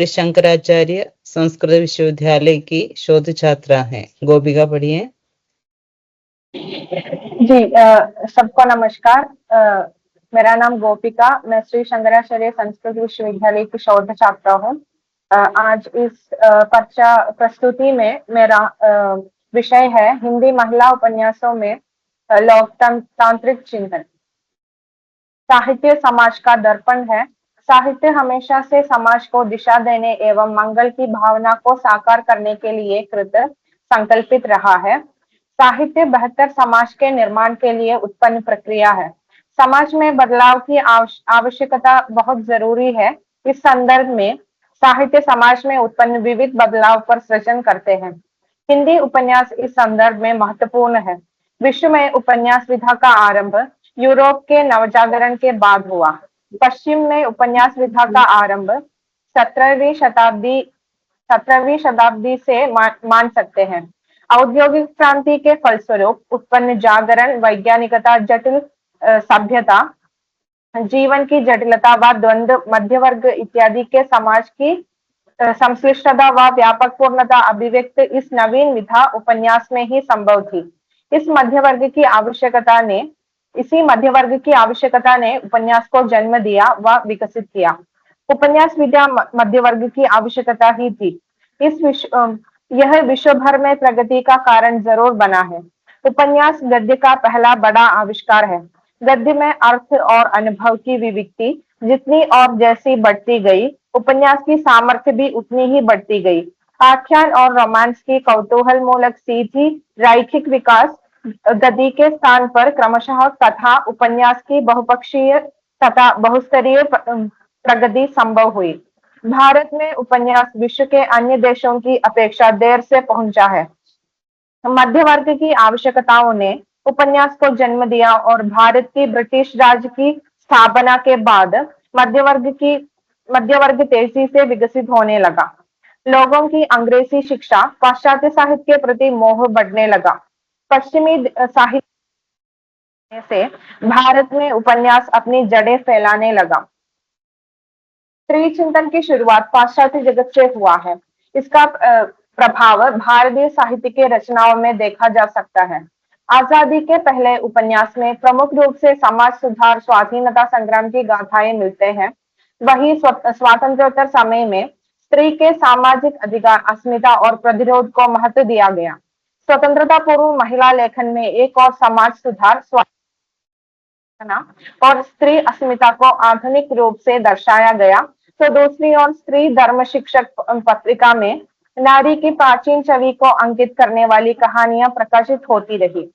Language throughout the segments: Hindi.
श्री शंकराचार्य संस्कृत विश्वविद्यालय की शोध छात्रा हैं। गोपिका पढ़िए। जी, सबको नमस्कार। मेरा नाम गोपिका, मैं श्री शंकराचार्य संस्कृत विश्वविद्यालय की शोध छात्रा हूँ। आज इस पर्चा प्रस्तुति में मेरा विषय है हिंदी महिला उपन्यासों में लोकतांत्रिक चिंतन। साहित्य समाज का दर्पण है। साहित्य हमेशा से समाज को दिशा देने एवं मंगल की भावना को साकार करने के लिए कृत संकल्पित रहा है। साहित्य बेहतर समाज के निर्माण के लिए उत्पन्न प्रक्रिया है। समाज में बदलाव की आवश्यकता बहुत जरूरी है। इस संदर्भ में साहित्य समाज में उत्पन्न विविध बदलाव पर सृजन करते हैं। हिंदी उपन्यास इस संदर्भ में महत्वपूर्ण है। विश्व में उपन्यास विधा का आरंभ यूरोप के नवजागरण के बाद हुआ। पश्चिम में उपन्यास विधा का आरंभ 17वीं शताब्दी से मान सकते हैं। औद्योगिक क्रांति के फलस्वरूप उत्पन्न जागरण, वैज्ञानिकता, जटिल सभ्यता, जीवन की जटिलता व द्वंद्व, मध्यवर्ग इत्यादि के समाज की संश्लिष्टता व व्यापक पूर्णता अभिव्यक्त इस नवीन विधा उपन्यास में ही संभव थी। इसी मध्यवर्ग की आवश्यकता ने उपन्यास को जन्म दिया व विकसित किया। उपन्यास विधा मध्यवर्ग की आवश्यकता ही थी। यह विश्व भर में प्रगति का कारण जरूर बना है। उपन्यास गद्य का पहला बड़ा आविष्कार है। गद्य में अर्थ और अनुभव की विविक्ति जितनी और जैसी बढ़ती गई, उपन्यास की सामर्थ्य भी उतनी ही बढ़ती गई। आख्यान और रोमांस की कौतूहल मूलक सीधी रैखिक विकास गद्य के स्थान पर क्रमशः कथा, उपन्यास की बहुपक्षीय तथा बहुस्तरीय प्रगति संभव हुई। भारत में उपन्यास विश्व के अन्य देशों की अपेक्षा देर से पहुंचा है। मध्य वर्ग की आवश्यकताओं ने उपन्यास को जन्म दिया और भारत की ब्रिटिश राज की स्थापना के बाद मध्य वर्ग तेजी से विकसित होने लगा। लोगों की अंग्रेजी शिक्षा, पाश्चात्य साहित्य के प्रति मोह बढ़ने लगा। पश्चिमी साहित्य से भारत में उपन्यास अपनी जड़ें फैलाने लगा। स्त्री चिंतन की शुरुआत पाश्चात्य जगत से हुआ है। इसका प्रभाव भारतीय साहित्य के रचनाओं में देखा जा सकता है। आजादी के पहले उपन्यास में प्रमुख रूप से समाज सुधार, स्वाधीनता संग्राम की गाथाएं मिलते हैं। वही स्वातंत्रोत्तर समय में स्त्री के सामाजिक अधिकार, अस्मिता और प्रतिरोध को महत्व दिया गया। स्वतंत्रता पूर्व महिला लेखन में एक और समाज सुधार और स्त्री अस्मिता को आधुनिक रूप से दर्शाया गया, तो दूसरी ओर स्त्री धर्म शिक्षक पत्रिका में नारी की प्राचीन छवि को अंकित करने वाली कहानियां प्रकाशित होती रही।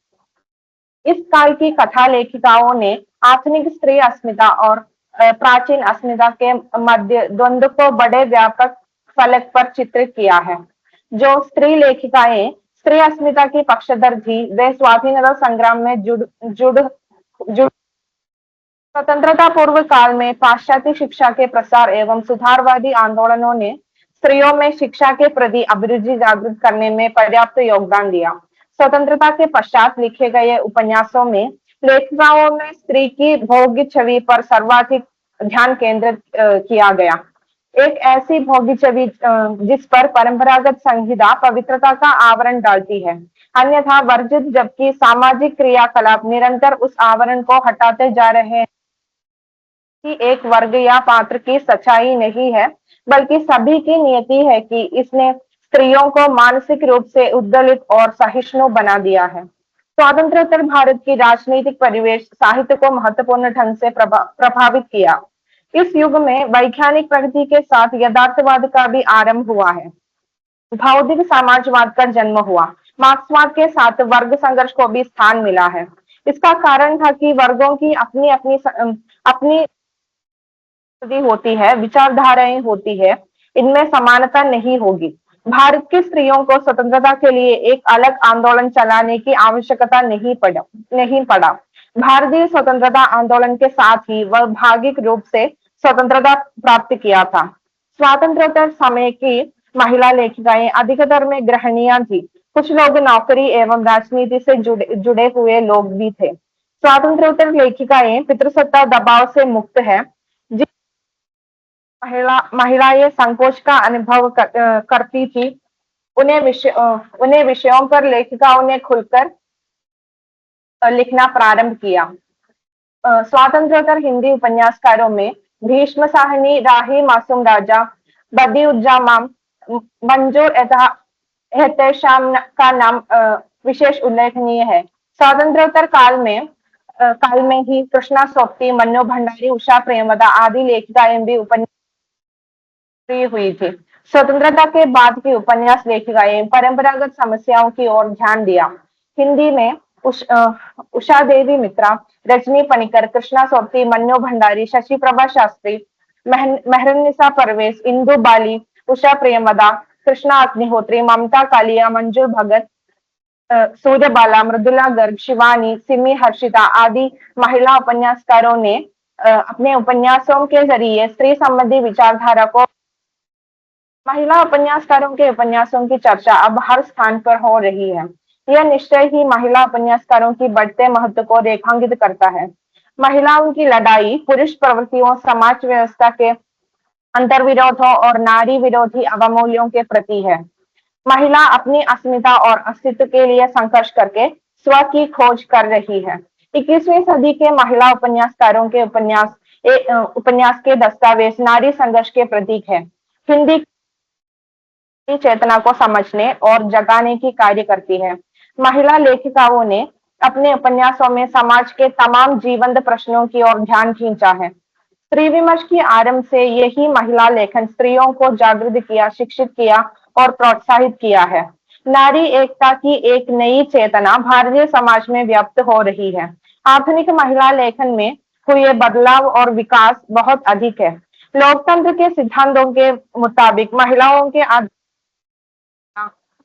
इस काल की कथा लेखिकाओं ने आधुनिक स्त्री अस्मिता और प्राचीन अस्मिता के मध्य द्वंद्व को बड़े व्यापक फलक पर चित्रित किया है। जो स्त्री लेखिकाएं स्त्री अस्मिता की पक्षधर थी, वे स्वाधीनता संग्राम में जुड़ स्वतंत्रता पूर्व काल में पाश्चात्य शिक्षा के प्रसार एवं सुधारवादी आंदोलनों ने स्त्रियों में शिक्षा के प्रति अभिरुचि जागृत करने में पर्याप्त योगदान दिया। स्वतंत्रता के पश्चात लिखे गए उपन्यासों में लेखिकाओं में स्त्री की भोग्य छवि पर सर्वाधिक ध्यान केंद्रित किया गया। एक ऐसी भोग्य छवि जिस पर परंपरागत संहिता पवित्रता का आवरण डालती है, अन्यथा वर्जित, जबकि सामाजिक क्रियाकलाप निरंतर उस आवरण को हटाते जा रहे हैं। एक वर्ग या पात्र की सच्चाई नहीं है, बल्कि सभी की नियति है कि इसने स्त्रियों को मानसिक रूप से उद्दलित और सहिष्णु बना दिया है। स्वातंत्रोत्तर भारत की राजनीतिक परिवेश साहित्य को महत्वपूर्ण ढंग से प्रभावित किया। इस युग में वैज्ञानिक प्रगति के साथ यथार्थवाद का भी आरंभ हुआ है। भौतिक समाजवाद का जन्म हुआ। मार्क्सवाद के साथ वर्ग संघर्ष को भी स्थान मिला है। इसका कारण था कि वर्गों की अपनी होती है, विचारधाराएं होती है, इनमें समानता नहीं होगी। भारत की स्त्रियों को स्वतंत्रता के लिए एक अलग आंदोलन चलाने की आवश्यकता नहीं पड़ा। भारतीय स्वतंत्रता आंदोलन के साथ ही वह भागिक रूप से स्वतंत्रता प्राप्त किया था। स्वातंत्रोत्तर समय की महिला लेखिकाएं अधिकतर में गृहिणियां थी। कुछ लोग नौकरी एवं राजनीति से जुड़े हुए लोग भी थे। स्वातंत्रोत्तर लेखिकाएं पितृसत्ता दबाव से मुक्त है। महिलाएं संकोच का अनुभव करती थी। उन्हें विषयों पर लेखिकाओं ने खुलकर लिखना प्रारंभ किया। स्वातंत्र्योत्तर हिंदी उपन्यासकारों में भीष्म साहनी, राही मासूम राजा, बदियुज्जामान, मंजूर एहतेशाम का नाम विशेष उल्लेखनीय है। स्वातंत्र्योत्तर काल में ही कृष्णा सोप्ती, मन्नू भंडारी, उषा प्रेमदा आदि लेखिकाएं भी उपन्यास हुई थी। स्वतंत्रता के बाद की उपन्यास लेखिकाएं परंपरागत समस्याओं की ओर ध्यान दिया। हिंदी में उषा देवी मित्रा, रजनी पनिकर, कृष्णा सोप्ती, मन्नू भंडारी, शशि प्रभा शास्त्री, मेहरुन्निसा परवेज, इंदु बाली, उषा प्रियमदा, कृष्णा अग्निहोत्री, ममता कालिया, मंजूर भगत, सूर्यबाला, मृदुला गर्ग, शिवानी, सिमी हर्षिता आदि महिला उपन्यासकारों ने अपने उपन्यासों के जरिए स्त्री संबंधी विचारधारा को महिला उपन्यासकारों के उपन्यासों की चर्चा अब हर स्थान पर हो रही है। यह निश्चय ही महिला उपन्यासकारों की बढ़ते महत्व को रेखांकित करता है। महिलाओं की लड़ाई पुरुष प्रवृत्तियों, समाज व्यवस्था के अंतर्विरोधों और नारी विरोधी अवमूल्यों के प्रति है। महिला अपनी अस्मिता और अस्तित्व के लिए संघर्ष करके स्व की खोज कर रही है। 21वीं सदी के महिला उपन्यासकारों के उपन्यास के दस्तावेज नारी संघर्ष के प्रतीक है। हिंदी की चेतना को समझने और जगाने की कार्य करती है। महिला लेखिकाओं ने अपने उपन्यासों में समाज के तमाम जीवंत प्रश्नों की ओर ध्यान खींचा है। स्त्री विमर्श की आरंभ से यही महिला लेखन स्त्रियों को जागृत किया, शिक्षित किया और प्रोत्साहित किया है। नारी एकता की एक नई चेतना भारतीय समाज में व्याप्त हो रही है। आधुनिक महिला लेखन में हुए बदलाव और विकास बहुत अधिक है। लोकतंत्र के सिद्धांतों के मुताबिक महिलाओं के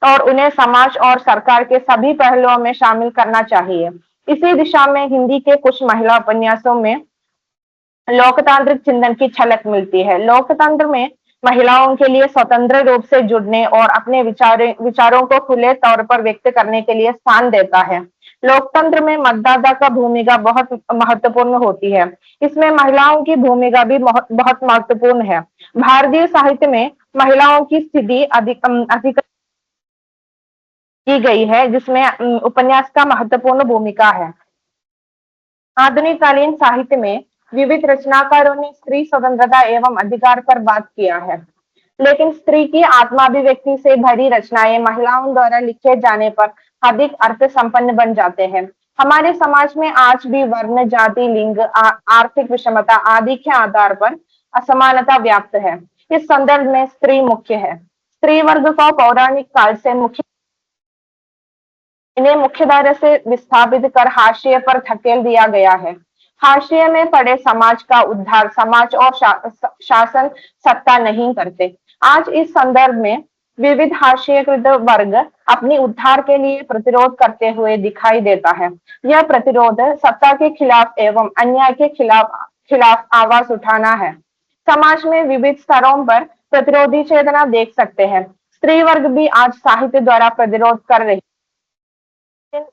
और उन्हें समाज और सरकार के सभी पहलुओं में शामिल करना चाहिए। इसी दिशा में हिंदी के कुछ महिला उपन्यासों में लोकतांत्रिक चिंतन की झलक मिलती है। लोकतंत्र में महिलाओं के लिए स्वतंत्र रूप से जुड़ने और अपने विचारों को खुले तौर पर व्यक्त करने के लिए स्थान देता है। लोकतंत्र में मतदाता का भूमिका बहुत महत्वपूर्ण होती है। इसमें महिलाओं की भूमिका भी बहुत महत्वपूर्ण है। भारतीय साहित्य में महिलाओं की स्थिति अधिक की गई है, जिसमें उपन्यास का महत्वपूर्ण भूमिका है। आधुनिक कालीन साहित्य में विविध रचनाकारों ने स्त्री स्वतंत्रता एवं अधिकार पर बात किया है, लेकिन स्त्री की आत्माभिव्यक्ति से भरी रचनाएं महिलाओं द्वारा लिखे जाने पर अधिक अर्थ संपन्न बन जाते हैं। हमारे समाज में आज भी वर्ण, जाति, लिंग, आर्थिक विषमता आदि के आधार पर असमानता व्याप्त है। इस संदर्भ में स्त्री मुख्य है। स्त्री वर्ग को पौराणिक काल से इन्हें मुख्यधारा से विस्थापित कर हाशिए पर धकेल दिया गया है। हाशिए में पड़े समाज का उद्धार समाज और शासन सत्ता नहीं करते। आज इस संदर्भ में विविध हाशिएकृत वर्ग अपनी उद्धार के लिए प्रतिरोध करते हुए दिखाई देता है। यह प्रतिरोध सत्ता के खिलाफ एवं अन्याय के खिलाफ आवाज उठाना है। समाज में विविध स्तरों पर प्रतिरोधी चेतना देख सकते हैं। स्त्री वर्ग भी आज साहित्य द्वारा प्रतिरोध कर रही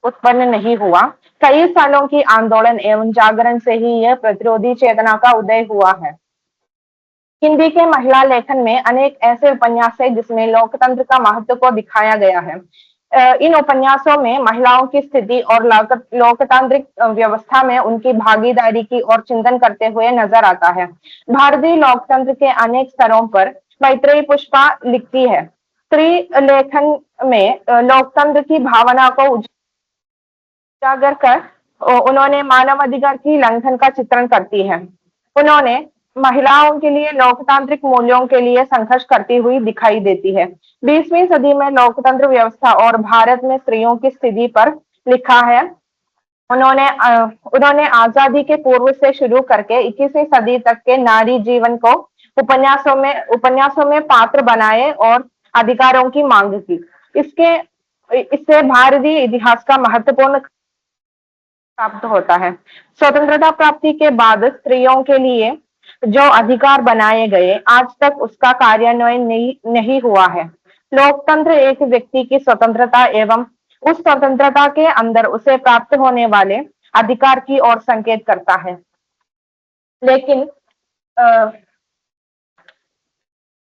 उत्पन्न नहीं हुआ। कई सालों की आंदोलन एवं जागरण से ही यह प्रतिरोधी चेतना का उदय हुआ है। हिंदी के महिला लेखन में अनेक ऐसे उपन्यास है जिसमें लोकतंत्र का महत्व को दिखाया गया है। इन उपन्यासों में महिलाओं की स्थिति और लोकतांत्रिक व्यवस्था में उनकी भागीदारी की ओर चिंतन करते हुए नजर आता है। भारतीय लोकतंत्र के अनेक स्तरों पर मैत्रेयी पुष्पा लिखती है। स्त्री लेखन में लोकतंत्र की भावना को उजागर कर उन्होंने मानवाधिकार की लंघन का चित्रण करती है। उन्होंने महिलाओं के लिए लोकतांत्रिक मूल्यों के लिए संघर्ष करती हुई दिखाई देती है। 20वीं सदी में लोकतंत्र व्यवस्था और भारत में स्त्रियों की स्थिति पर लिखा है। उन्होंने आजादी के पूर्व से शुरू करके 21वीं सदी तक के नारी जीवन को उपन्यासों में पात्र बनाए और अधिकारों की मांग की। इससे भारतीय इतिहास का महत्वपूर्ण प्राप्त होता है। स्वतंत्रता प्राप्ति के बाद स्त्रियों के लिए जो अधिकार बनाए गए, आज तक उसका कार्यान्वयन नहीं हुआ है। लोकतंत्र एक व्यक्ति की स्वतंत्रता एवं उस स्वतंत्रता के अंदर उसे प्राप्त होने वाले अधिकार की ओर संकेत करता है। लेकिन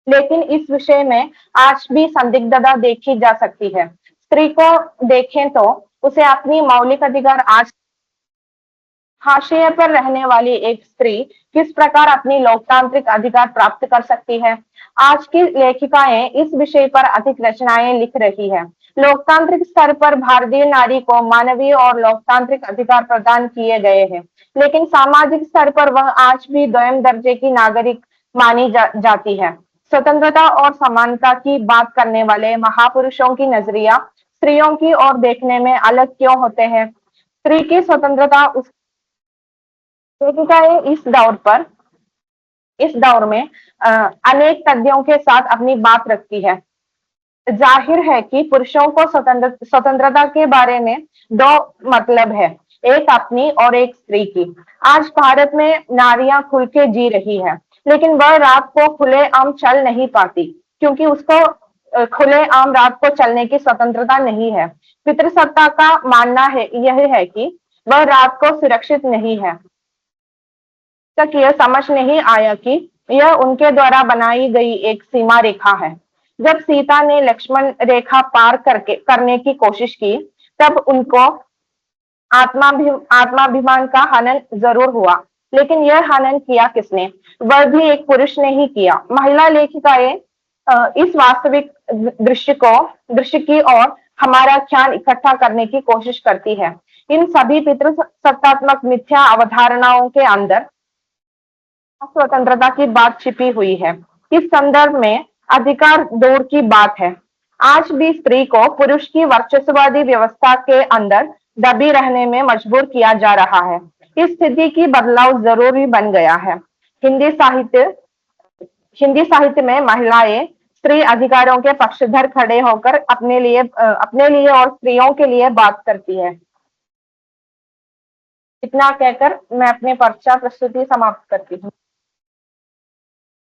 लेकिन इस विषय में आज भी संदिग्धता देखी जा सकती है। स्त्री को देखें तो उसे अपनी मौलिक अधिकार आज हाशिए पर रहने वाली एक स्त्री किस प्रकार अपनी लोकतांत्रिक अधिकार प्राप्त कर सकती है। आज की लेखिकाएं इस विषय पर अधिक रचनाएं लिख रही है। लोकतांत्रिक स्तर पर भारतीय नारी को मानवीय और लोकतांत्रिक अधिकार प्रदान किए गए हैं, लेकिन सामाजिक स्तर पर वह आज भी द्वयम दर्जे की नागरिक मानी जाती है। स्वतंत्रता और समानता की बात करने वाले महापुरुषों की नजरिया स्त्रियों की ओर देखने में अलग क्यों होते हैं? स्त्री की स्वतंत्रता उस लेखिकाएं इस दौर में अनेक तथ्यों के साथ अपनी बात रखती है। जाहिर है कि पुरुषों को स्वतंत्रता के बारे में दो मतलब है, एक अपनी और एक स्त्री की। आज भारत में नारियां खुल के जी रही है, लेकिन वह रात को खुलेआम चल नहीं पाती, क्योंकि उसको खुलेआम रात को चलने की स्वतंत्रता नहीं है। पितृसत्ता का मानना है यह है कि वह रात को सुरक्षित नहीं है। तक यह समझ नहीं आया कि यह उनके द्वारा बनाई गई एक सीमा रेखा है। जब सीता ने लक्ष्मण रेखा पार करने की कोशिश की, तब उनको आत्माभिमान का हनन जरूर हुआ, लेकिन यह हनन किया किसने? वह भी एक पुरुष ने ही किया। महिला लेखिकाएं इस वास्तविक दृश्य की और हमारा ख्याल इकट्ठा करने की कोशिश करती है। इन सभी पितृसत्तात्मक मिथ्या अवधारणाओं के अंदर स्वतंत्रता की बात छिपी हुई है। इस संदर्भ में अधिकार दौर की बात है। आज भी स्त्री को पुरुष की वर्चस्ववादी व्यवस्था के अंदर दबी रहने में मजबूर किया जा रहा है। इस स्थिति की बदलाव जरूरी बन गया है। हिंदी साहित्य में महिलाएं स्त्री अधिकारों के पक्षधर खड़े होकर अपने लिए और स्त्रियों के लिए बात करती है। इतना कहकर मैं अपने पर्चा प्रस्तुति समाप्त करती हूँ।